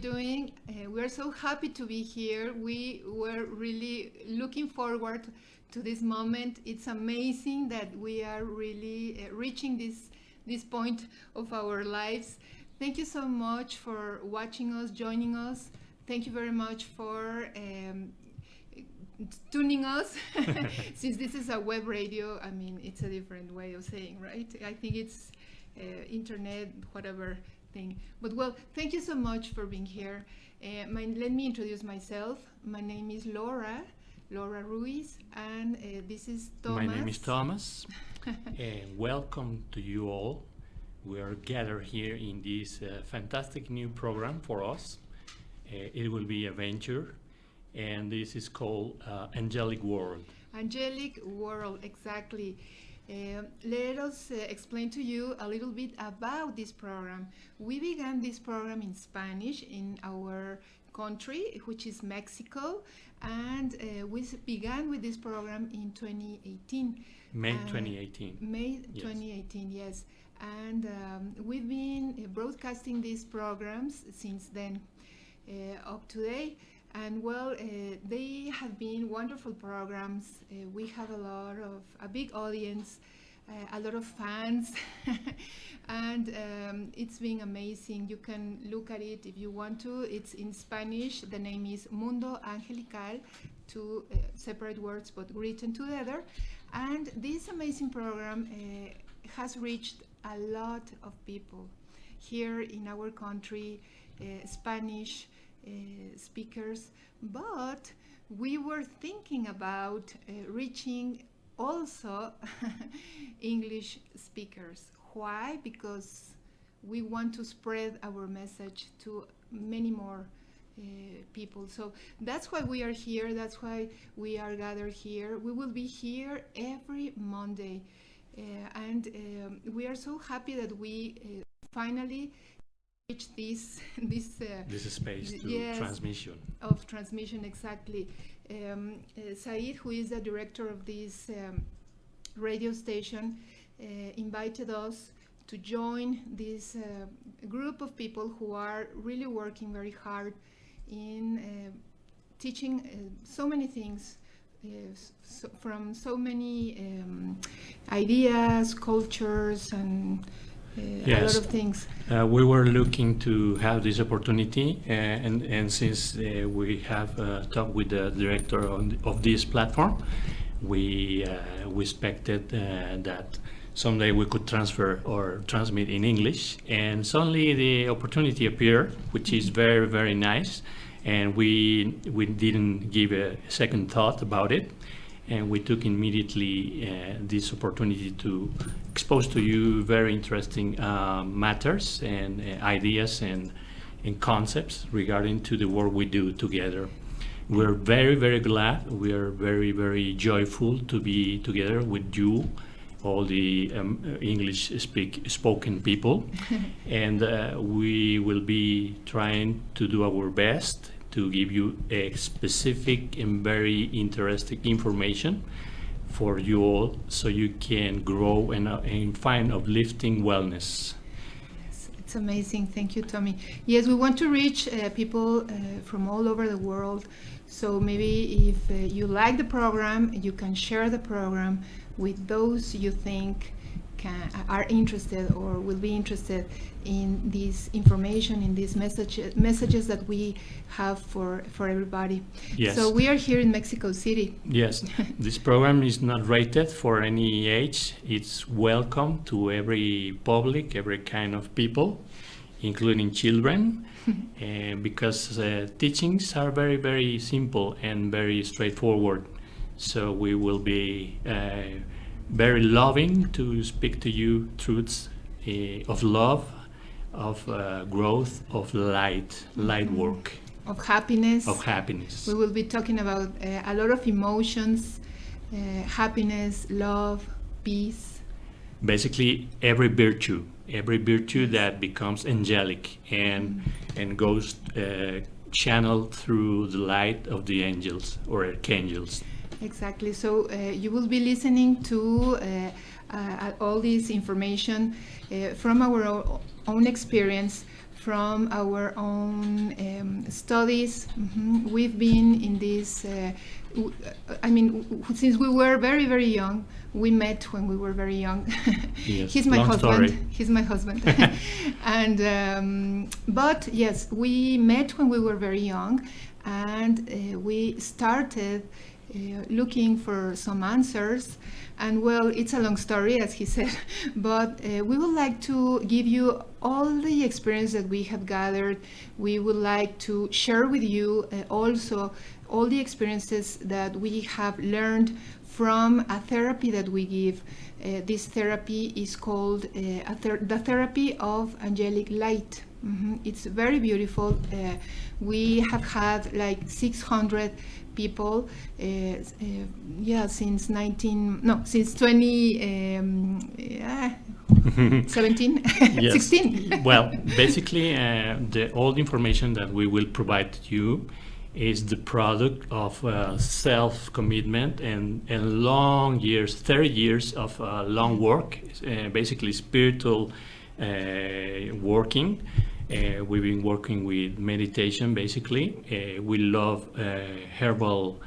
doing? We're so happy to be here. We were really looking forward to this moment. It's amazing that we are really reaching this point of our lives. Thank you so much for watching us, joining us. Thank you very much for tuning us. Since this is a web radio, I mean, it's a different way of saying, right? I think it's internet, whatever thing. But well, thank you so much for being here. Let me introduce myself. My name is Laura Ruiz, and this is Thomas. My name is Thomas, and welcome to you all. We are gathered here in this fantastic new program for us. It will be a venture, and this is called Angelic World. Angelic World, exactly. Let us explain to you a little bit about this program. We began this program in Spanish in our country, which is Mexico, and we began with this program in 2018. May 2018. May 2018, yes. And we've been broadcasting these programs since then up to today. And well, they have been wonderful programs. We have a big audience, a lot of fans, and it's been amazing. You can look at it if you want to. It's in Spanish. The name is Mundo Angelical, two separate words but written together. And this amazing program has reached a lot of people here in our country, Spanish speakers, but we were thinking about reaching also English speakers. Why? Because we want to spread our message to many more people. So that's why we are here. That's why we are gathered here. We will be here every Monday, and we are so happy that we finally reach this space to yes, transmission, exactly. Said, who is the director of this radio station, invited us to join this group of people who are really working very hard in teaching so many things, from so many ideas, cultures, and yes. a lot of things. We were looking to have this opportunity, and since we have talked with the director of this platform, we expected that someday we could transfer or transmit in English, and suddenly the opportunity appeared, which is very, very nice, and we didn't give a second thought about it. And we took immediately this opportunity to expose to you very interesting matters and ideas and concepts regarding to the work we do together. We're very, very glad. We are very, very joyful to be together with you, all the English spoken people. And we will be trying to do our best to give you a specific and very interesting information for you all, so you can grow and find uplifting wellness. Yes, it's amazing. Thank you, Tommy. Yes, we want to reach people from all over the world. So maybe if you like the program, you can share the program with those you think are interested or will be interested in this information, in these messages that we have for everybody. Yes. So we are here in Mexico City. Yes, this program is not rated for any age. It's welcome to every public, every kind of people, including children, because teachings are very, very simple and very straightforward. So we will be very loving to speak to you truths of love, of growth, of light work, of happiness. We will be talking about a lot of emotions, happiness, love, peace. Basically, every virtue that becomes angelic and goes channeled through the light of the angels or archangels. Exactly. So you will be listening to all this information from our own experience, from our own studies. We've been in this, since we were very, very young. We met when we were very young. Yes, He's my long husband. story. He's my husband. And but yes, we met when we were very young, and we started looking for some answers. And well, it's a long story, as he said, but we would like to give you all the experience that we have gathered. We would like to share with you also all the experiences that we have learned from a therapy that we give. This therapy is called the therapy of angelic light. It's very beautiful. We have had like 600 people since 2017. Yes. 16. Well, basically, all the information that we will provide you is the product of self-commitment and long years, 30 years of long work, basically spiritual working. We've been working with meditation, basically. We love herbal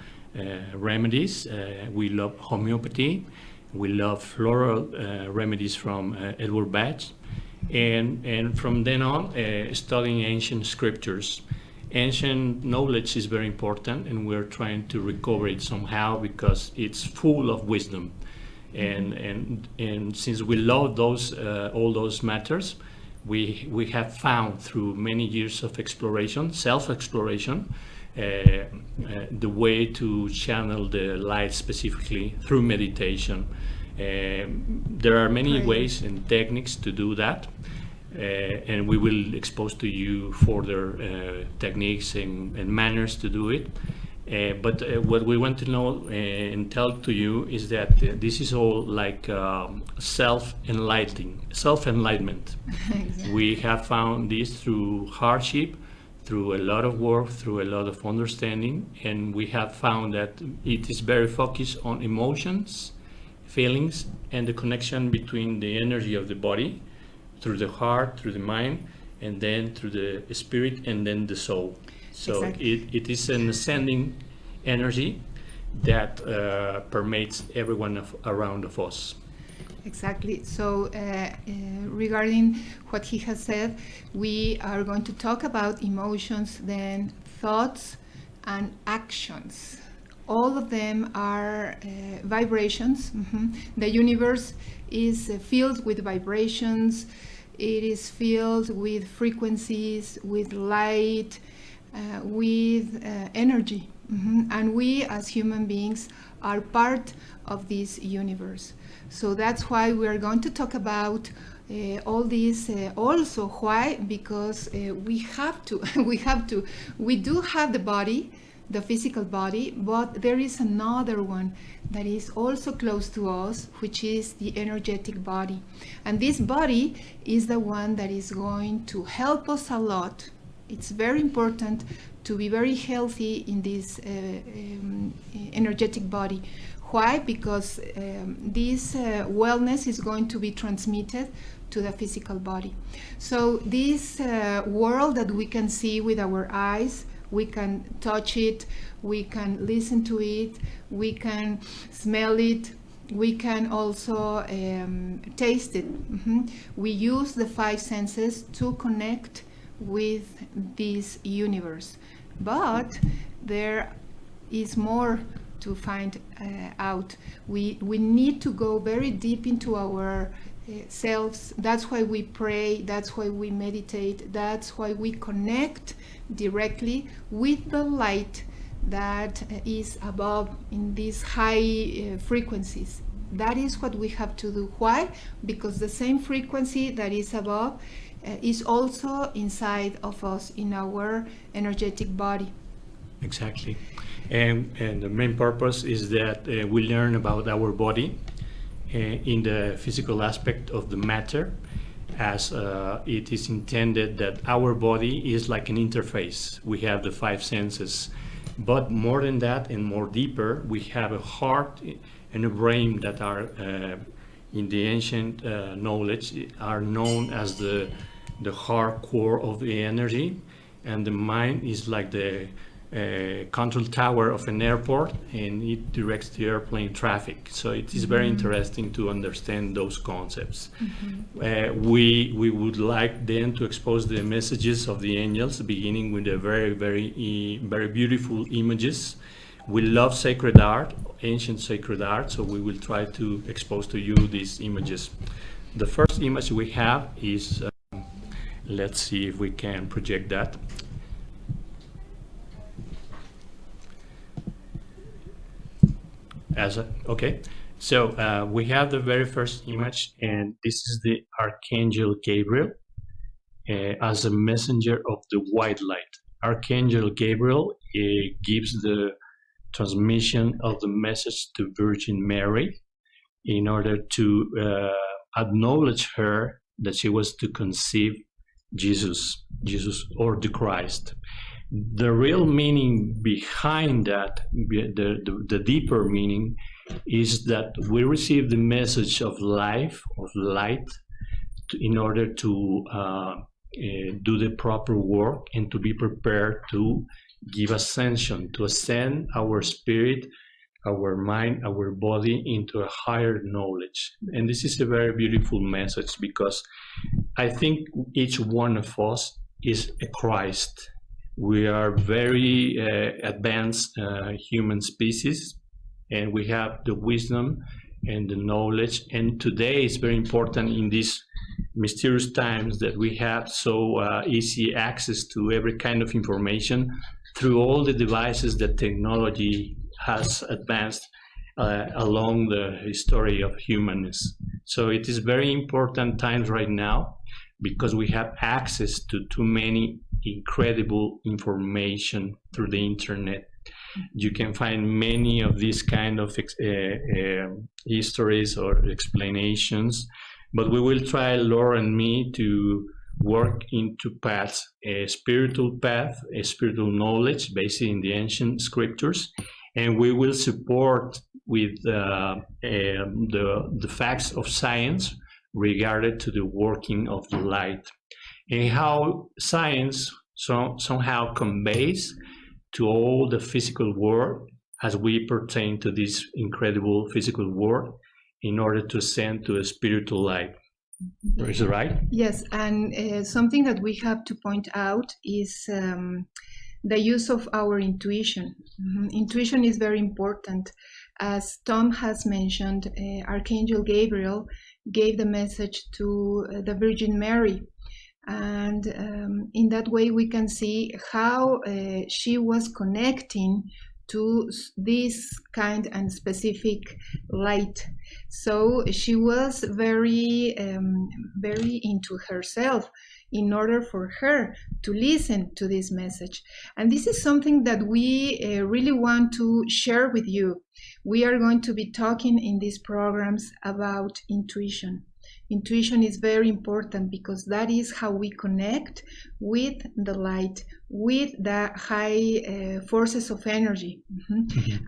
remedies. We love homeopathy. We love floral remedies from Edward Bach. And from then on, studying ancient scriptures. Ancient knowledge is very important, and we're trying to recover it somehow because it's full of wisdom. And since we love those all those matters, we have found through many years of exploration, self-exploration, the way to channel the light specifically through meditation. There are many ways and techniques to do that. And we will expose to you further techniques and manners to do it. But what we want to know and tell to you is that this is all like self-enlightening, self-enlightenment. Exactly. We have found this through hardship, through a lot of work, through a lot of understanding, and we have found that it is very focused on emotions, feelings, and the connection between the energy of the body, through the heart, through the mind, and then through the spirit, and then the soul. So Exactly. it is an ascending energy that permeates everyone around of us. Exactly. So regarding what he has said, we are going to talk about emotions, then thoughts, and actions. All of them are vibrations. The universe is filled with vibrations. It is filled with frequencies, with light, with energy. And we as human beings are part of this universe. So that's why we are going to talk about all this. Also, why? Because we have to. We have to. We do have the body, the physical body, but there is another one that is also close to us, which is the energetic body. And this body is the one that is going to help us a lot. It's very important to be very healthy in this energetic body. Why? Because this wellness is going to be transmitted to the physical body. So this world that we can see with our eyes, we can touch it, we can listen to it, we can smell it, we can also taste it. We use the five senses to connect with this universe. But there is more to find out. We need to go very deep into our selves. That's why we pray, that's why we meditate, that's why we connect directly with the light that is above in these high frequencies. That is what we have to do. Why? Because the same frequency that is above is also inside of us in our energetic body. Exactly. And the main purpose is that we learn about our body in the physical aspect of the matter, as it is intended that our body is like an interface. We have the five senses, but more than that and more deeper, we have a heart and a brain that are in the ancient knowledge are known as the hard core of the energy, and the mind is like the control tower of an airport, and it directs the airplane traffic. So it is very interesting to understand those concepts. We would like then to expose the messages of the angels, beginning with the very beautiful images. We love sacred art, ancient sacred art, so we will try to expose to you these images. The first image we have is, let's see if we can project that. Okay, so we have the very first image, and this is the Archangel Gabriel as a messenger of the white light. Archangel Gabriel gives the transmission of the message to Virgin Mary in order to acknowledge her that she was to conceive Jesus or the Christ. The real meaning behind that, the deeper meaning, is that we receive the message of life, of light, in order to do the proper work and to be prepared to give ascension, to ascend our spirit, our mind, our body into a higher knowledge. And this is a very beautiful message, because I think each one of us is a Christ. We are very advanced human species, and we have the wisdom and the knowledge. And today is very important in these mysterious times that we have so easy access to every kind of information through all the devices that technology has advanced along the history of humanness. So it is very important times right now, because we have access to too many incredible information through the internet. You can find many of these kind of histories or explanations, but we will try, Laura and me, to work into paths, a spiritual path, a spiritual knowledge based in the ancient scriptures, and we will support with the facts of science regarding to the working of the light, and how science somehow conveys to all the physical world as we pertain to this incredible physical world in order to ascend to a spiritual light. Is it right? Yes, and something that we have to point out is the use of our intuition. Intuition is very important. As Tom has mentioned, Archangel Gabriel gave the message to the Virgin Mary. And in that way, we can see how she was connecting to this kind and specific light. So she was very into herself in order for her to listen to this message. And this is something that we really want to share with you. We are going to be talking in these programs about intuition. Intuition is very important, because that is how we connect with the light, with the high forces of energy.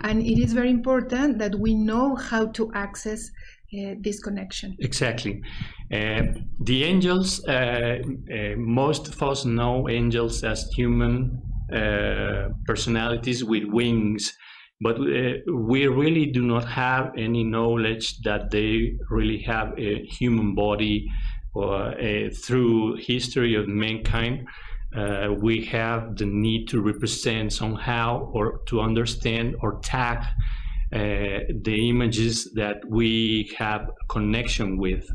And it is very important that we know how to access this connection. Exactly. The angels, most of us know angels as human personalities with wings, but we really do not have any knowledge that they really have a human body, or through history of mankind. We have the need to represent somehow, or to understand or tag the images that we have connection with.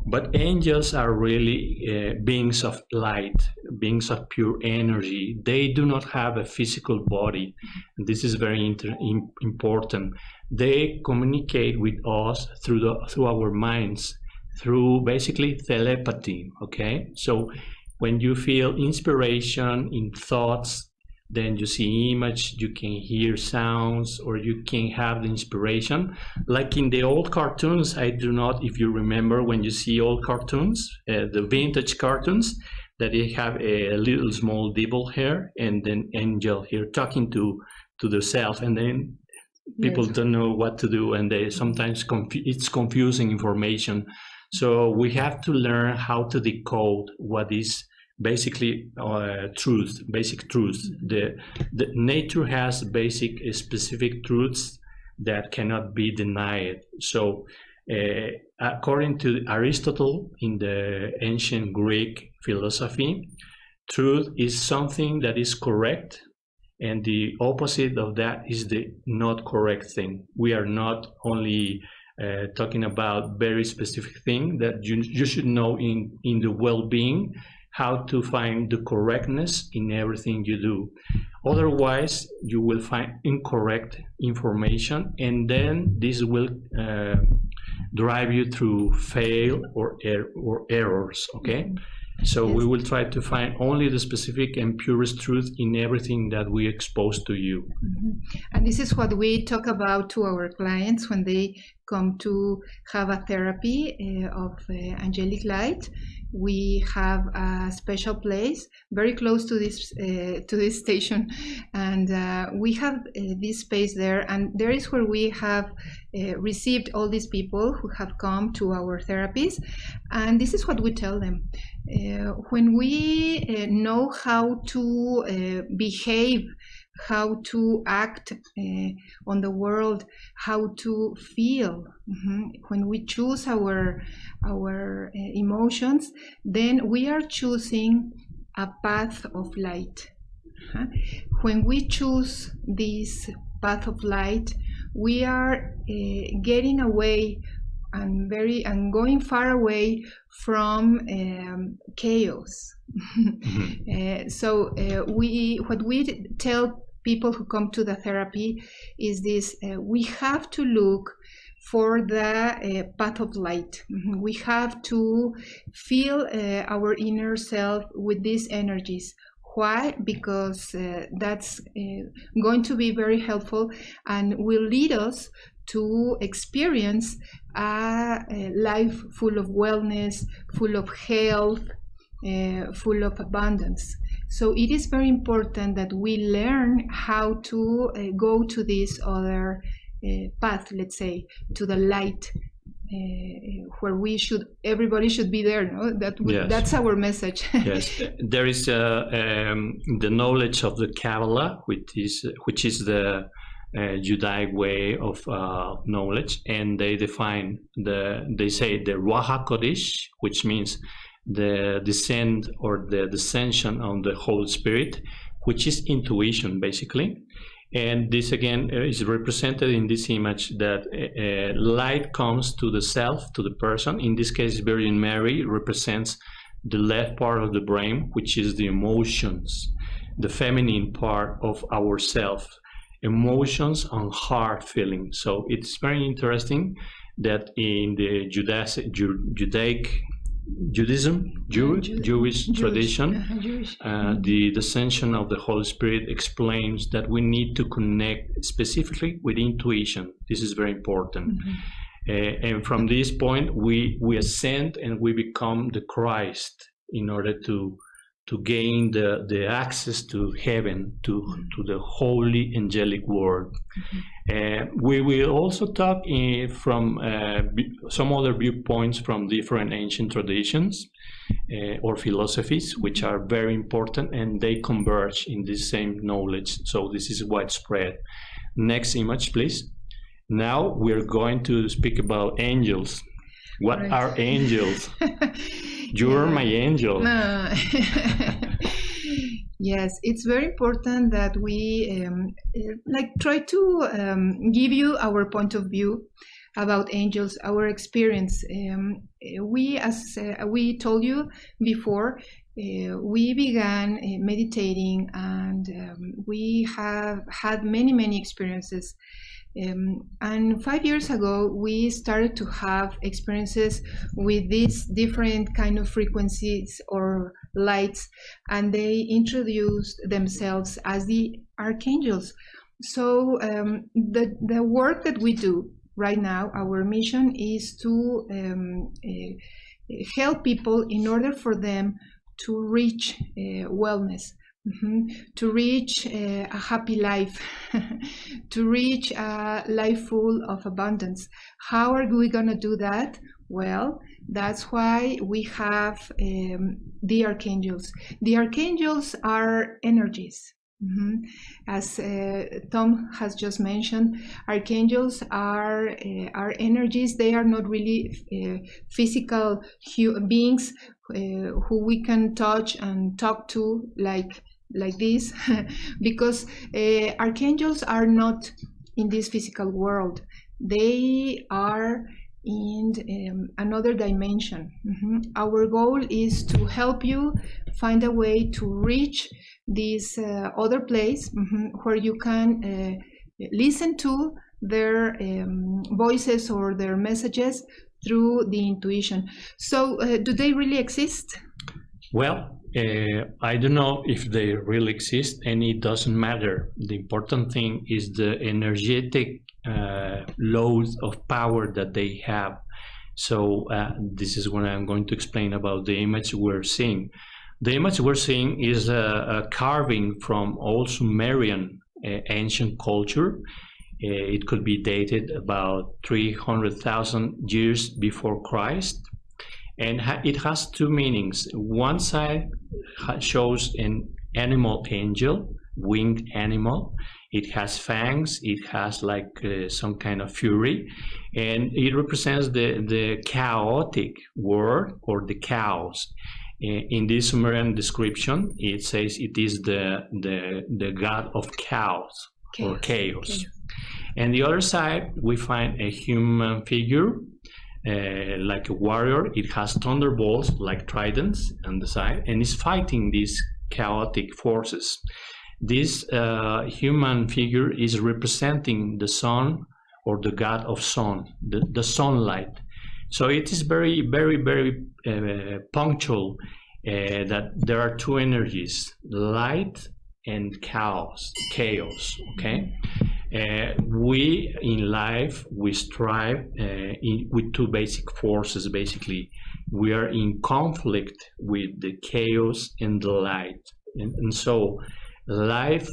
But angels are really beings of light, beings of pure energy. They do not have a physical body. And this is very important. They communicate with us through our minds, through basically telepathy. Okay, so when you feel inspiration in thoughts, then you see image, you can hear sounds, or you can have the inspiration. Like in the old cartoons, I do not, if you remember, when you see old cartoons, the vintage cartoons, that they have a little small devil here, and then angel here talking to the self, and then people Yes. don't know what to do, and they sometimes it's confusing information. So we have to learn how to decode what is basically basic truths. The nature has basic specific truths that cannot be denied. So according to Aristotle in the ancient Greek philosophy, truth is something that is correct, and the opposite of that is the not correct thing. We are not only talking about very specific thing that you should know in the well-being, how to find the correctness in everything you do. Otherwise, you will find incorrect information, and then this will drive you through fail or errors, okay? So Yes. we will try to find only the specific and purest truth in everything that we expose to you. And this is what we talk about to our clients when they come to have a therapy of angelic light. We have a special place very close to this station, and we have this space there. And there is where we have received all these people who have come to our therapies, and this is what we tell them. When we know how to behave, how to act on the world, how to feel. When we choose our emotions, then we are choosing a path of light. When we choose this path of light, we are getting away and going far away from chaos. So what we tell people who come to the therapy is this: we have to look for the path of light. We have to fill our inner self with these energies. Why? Because that's going to be very helpful and will lead us to experience a life full of wellness, full of health, full of abundance. So it is very important that we learn how to go to this other path, let's say, to the light, where everybody should be there. No? Yes. That's our message. Yes, there is the knowledge of the Kabbalah, which is the Judaic way of knowledge, and they define they say the Ruach HaKodesh, which means the descent or the descension on the Holy Spirit, which is intuition basically. And this again is represented in this image that light comes to the self, to the person. In this case, Virgin Mary represents the left part of the brain, which is the emotions, the feminine part of ourself, emotions and heart feelings. So it's very interesting that in the Jewish tradition, the descension of the Holy Spirit explains that we need to connect specifically with intuition. This is very important. And from this point, we ascend and we become the Christ in order to gain the access to heaven, to the holy angelic world. We will also talk from some other viewpoints from different ancient traditions or philosophies, which are very important, and they converge in the same knowledge. So this is widespread. Next image, please. Now we're going to speak about angels. What are angels? You're my angel. Yes, it's very important that we try to give you our point of view about angels, our experience. We, as we told you before, we began meditating, and we have had many experiences. And 5 years ago, we started to have experiences with these different kind of frequencies or lights, and they introduced themselves as the archangels. So the work that we do right now, our mission is to help people in order for them to reach wellness, to reach a happy life, to reach a life full of abundance. How are we going to do that? Well, that's why we have the archangels. The archangels are energies. As Tom has just mentioned, archangels are energies. They are not really physical beings who we can touch and talk to like this, because archangels are not in this physical world. They are in another dimension. Our goal is to help you find a way to reach this other place where you can listen to their voices or their messages through the intuition. So do they really exist? Well, I don't know if they really exist, and it doesn't matter. The important thing is the energetic loads of power that they have. So this is what I'm going to explain about the image we're seeing. The image we're seeing is a carving from old Sumerian ancient culture. It could be dated about 300,000 years before Christ. And it has two meanings. One side shows an animal angel, winged animal. It has fangs, it has like some kind of fury, and it represents the chaotic world or the chaos. In this Sumerian description, it says it is the god of chaos. Or chaos. And the other side, we find a human figure, like a warrior. It has thunderbolts like tridents on the side, and is fighting these chaotic forces. This human figure is representing the sun, or the god of sun, the sunlight. So it is very, very, very punctual that there are two energies, light and chaos, okay? We in life, we strive with two basic forces, basically. We are in conflict with the chaos and the light. And so life,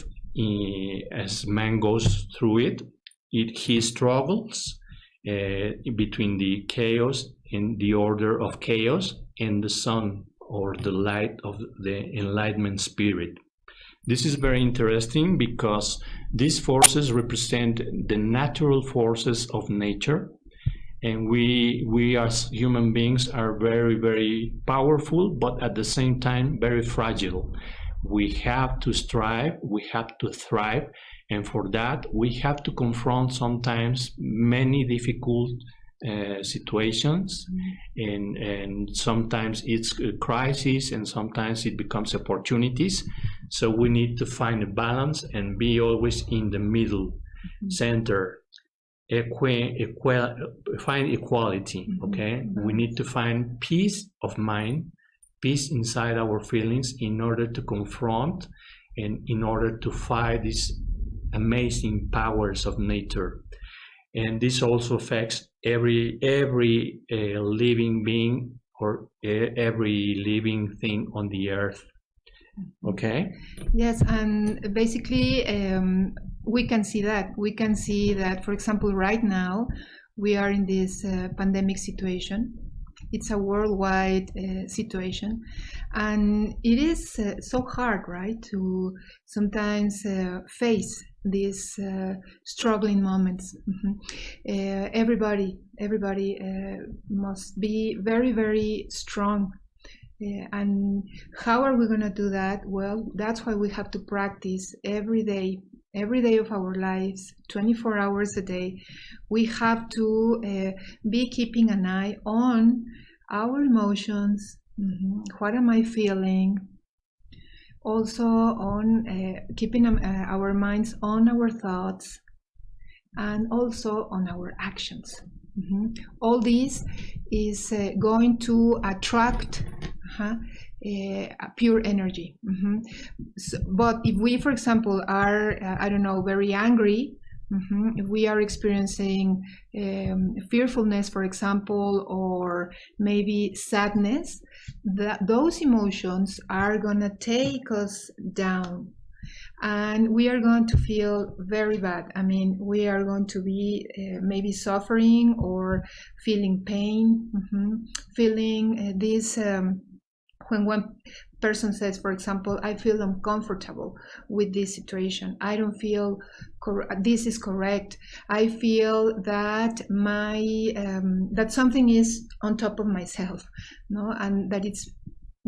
as man goes through it, he struggles between the chaos and the order of chaos and the sun, or the light of the enlightenment spirit. This is very interesting because these forces represent the natural forces of nature, and we as human beings are very, very powerful, but at the same time very fragile. We have to strive, we have to thrive, and for that we have to confront sometimes many difficult situations, and sometimes it's a crisis, and sometimes it becomes opportunities. So we need to find a balance and be always in the middle, center, find equality, okay? We need to find peace of mind, peace inside our feelings, in order to confront and in order to fight these amazing powers of nature. And this also affects every living being, or every living thing on the earth. Okay? Yes, and basically we can see that. We can see that, for example, right now we are in this pandemic situation. It's a worldwide situation, and it is so hard, right, to sometimes face these struggling moments. Everybody must be very, very strong. And how are we going to do that? Well, that's why we have to practice every day of our lives, 24 hours a day. We have to be keeping an eye on our emotions. What am I feeling? Also on keeping our minds on our thoughts, and also on our actions. All this is going to attract pure energy. So, but if we, for example, are, I don't know, very angry, If we are experiencing fearfulness, for example, or maybe sadness, those emotions are going to take us down. And we are going to feel very bad. I mean, we are going to be maybe suffering or feeling pain, feeling this. When one person says, for example, I feel uncomfortable with this situation. I don't feel this is correct. I feel that that something is on top of myself, no, and that it's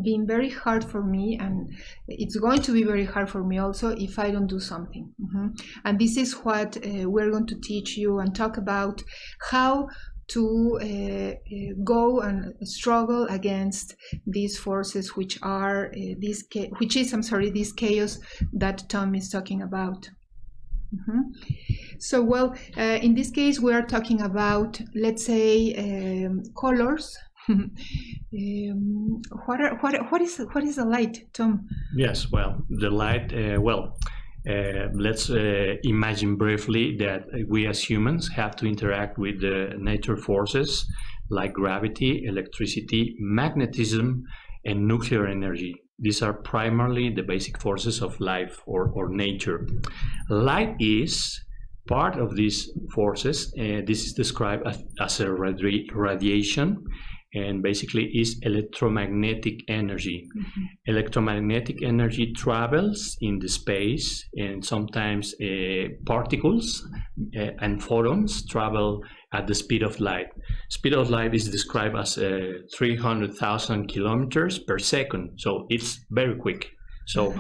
been very hard for me, and it's going to be very hard for me also if I don't do something. And this is what we're going to teach you and talk about, how to go and struggle against these forces, which are this chaos that Tom is talking about. So, well, in this case, we are talking about, let's say, colors. What is the light, Tom? Yes, well, the light, let's imagine briefly that we as humans have to interact with the nature forces like gravity, electricity, magnetism, and nuclear energy. These are primarily the basic forces of life or nature. Light is part of these forces. This is described as a radiation, and basically is electromagnetic energy. Electromagnetic energy travels in the space, and sometimes particles and photons travel at the speed of light. Speed of light is described as 300,000 kilometers per second, so it's very quick. So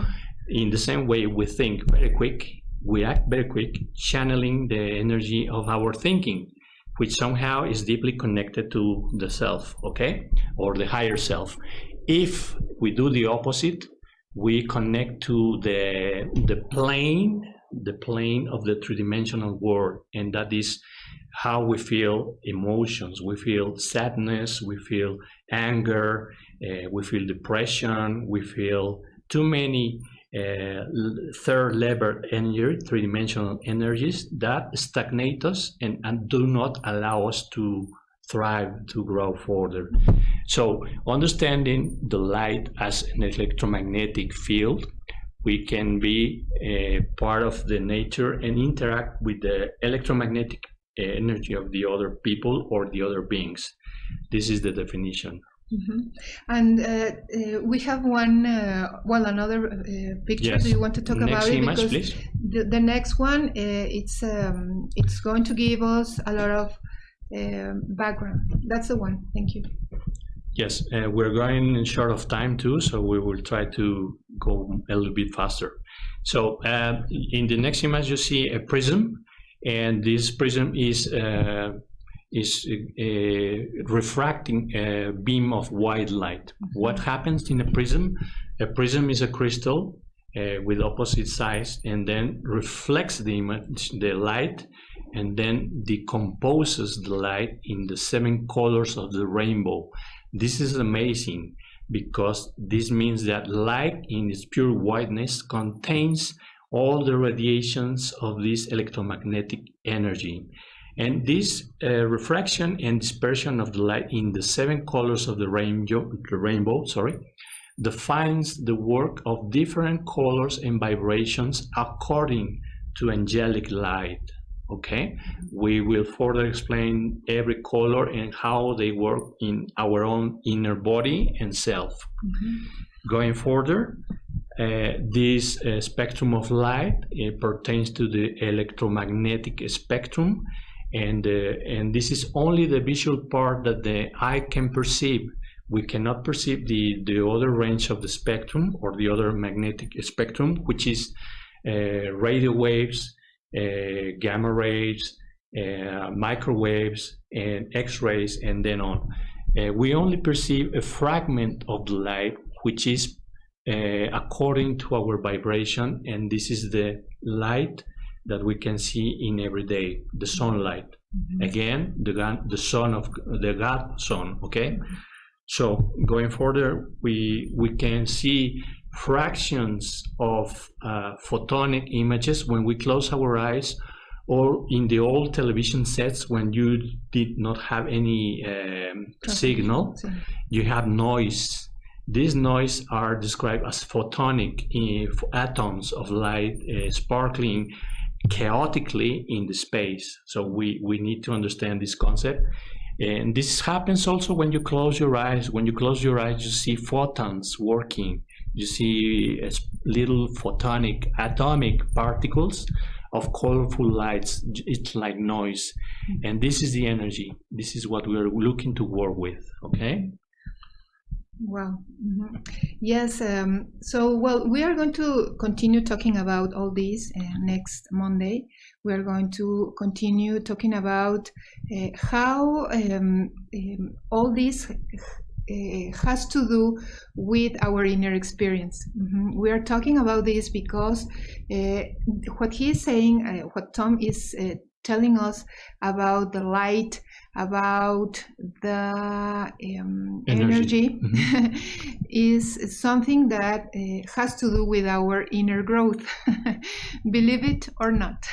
in the same way we think very quick, we act very quick, channeling the energy of our thinking, which somehow is deeply connected to the self, okay, or the higher self. If we do the opposite, we connect to the plane of the three-dimensional world, and that is how we feel emotions. We feel sadness, we feel anger, we feel depression, we feel too many third level energy, three-dimensional energies that stagnate us and do not allow us to thrive, to grow further. So understanding the light as an electromagnetic field, we can be part of the nature and interact with the electromagnetic energy of the other people or the other beings. This is the definition. And we have another picture. Yes. Do you want to talk Next about it? image, Because please. the next one, it's going to give us a lot of background. That's the one. Thank you. Yes, we're going short of time too, so we will try to go a little bit faster. So in the next image, you see a prism, and this prism is refracting a beam of white light. What happens in a prism? A prism is a crystal with opposite sides, and then reflects the image, the light, and then decomposes the light in the 7 colors of the rainbow. This is amazing, because this means that light in its pure whiteness contains all the radiations of this electromagnetic energy. And this refraction and dispersion of the light in the 7 colors of the rainbow, defines the work of different colors and vibrations according to angelic light. Okay, we will further explain every color and how they work in our own inner body and self. Going further, this spectrum of light pertains to the electromagnetic spectrum, and this is only the visual part that the eye can perceive. We cannot perceive the other range of the spectrum, or the other magnetic spectrum, which is radio waves, gamma rays, microwaves, and X-rays, and then on. We only perceive a fragment of the light, which is according to our vibration, and this is the light that we can see in every day, the sunlight. Again, the sun of the God sun. Okay, so going further, we can see fractions of photonic images when we close our eyes, or in the old television sets when you did not have any signal, you have noise. These noise are described as photonic atoms of light sparkling chaotically in the space. So we need to understand this concept. And this happens also when you close your eyes. When you close your eyes, you see photons working. You see little photonic atomic particles of colorful lights. It's like noise. And this is the energy. This is what we're looking to work with, okay? Wow. Mm-hmm. Yes. So, well, we are going to continue talking about all this next Monday. We are going to continue talking about how all this has to do with our inner experience. Mm-hmm. We are talking about this because what he is saying, what Tom is telling us about the light, about the energy Mm-hmm. is something that has to do with our inner growth, believe it or not.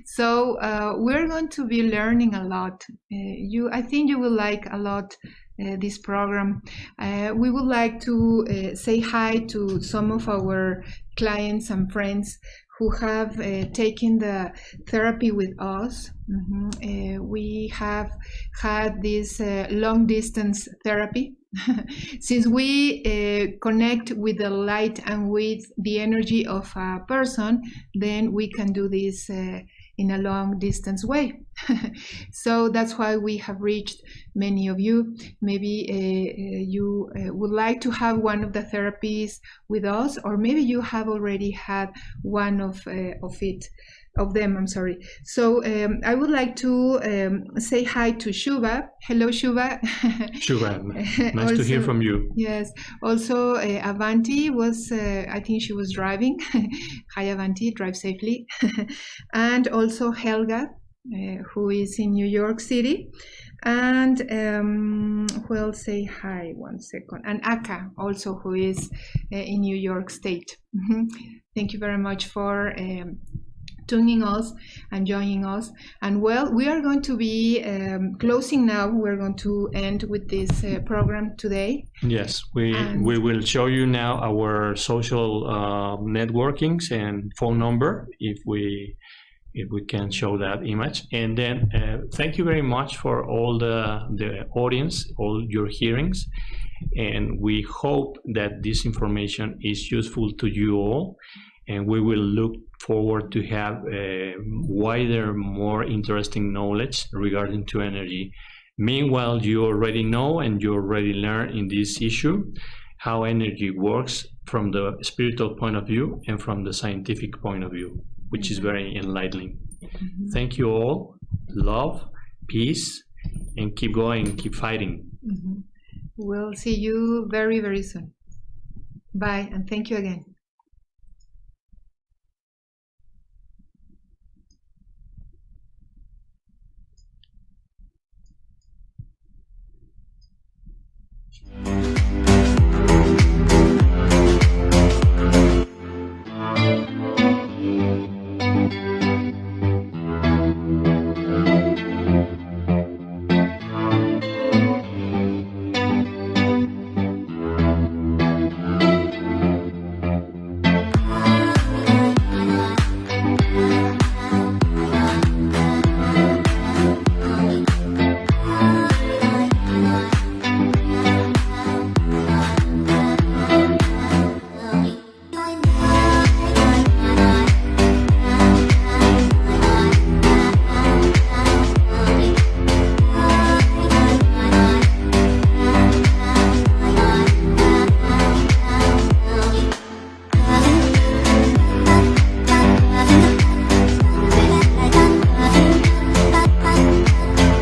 So we're going to be learning a lot. I think you will like a lot this program. We would like to say hi to some of our clients and friends who have taken the therapy with us. Mm-hmm. We have had this long distance therapy. Since we connect with the light and with the energy of a person, then we can do this in a long distance way. So that's why we have reached many of you. Maybe you would like to have one of the therapies with us, or maybe you have already had one of them. I'm sorry. So I would like to say hi to Shuba. Hello, Shuba. Shuba, nice also, to hear from you. Yes. Also, Avanti was, I think she was driving. Hi, Avanti. Drive safely. And also Helga, who is in New York City. And who else say hi? 1 second. And Aka, also, who is in New York State. Thank you very much for tuning us and joining us. And well, we are going to be closing now. We're going to end with this program today. Yes, we will show you now our social networkings and phone number if we can show that image. And then thank you very much for all the audience, all your hearings. And we hope that this information is useful to you all. And we will look forward to have a wider, more interesting knowledge regarding to energy. Meanwhile, you already know and you already learned in this issue how energy works from the spiritual point of view and from the scientific point of view, which is very enlightening. Mm-hmm. Thank you all. Love, peace, and keep going, keep fighting. Mm-hmm. We'll see you very, very soon. Bye, and thank you again.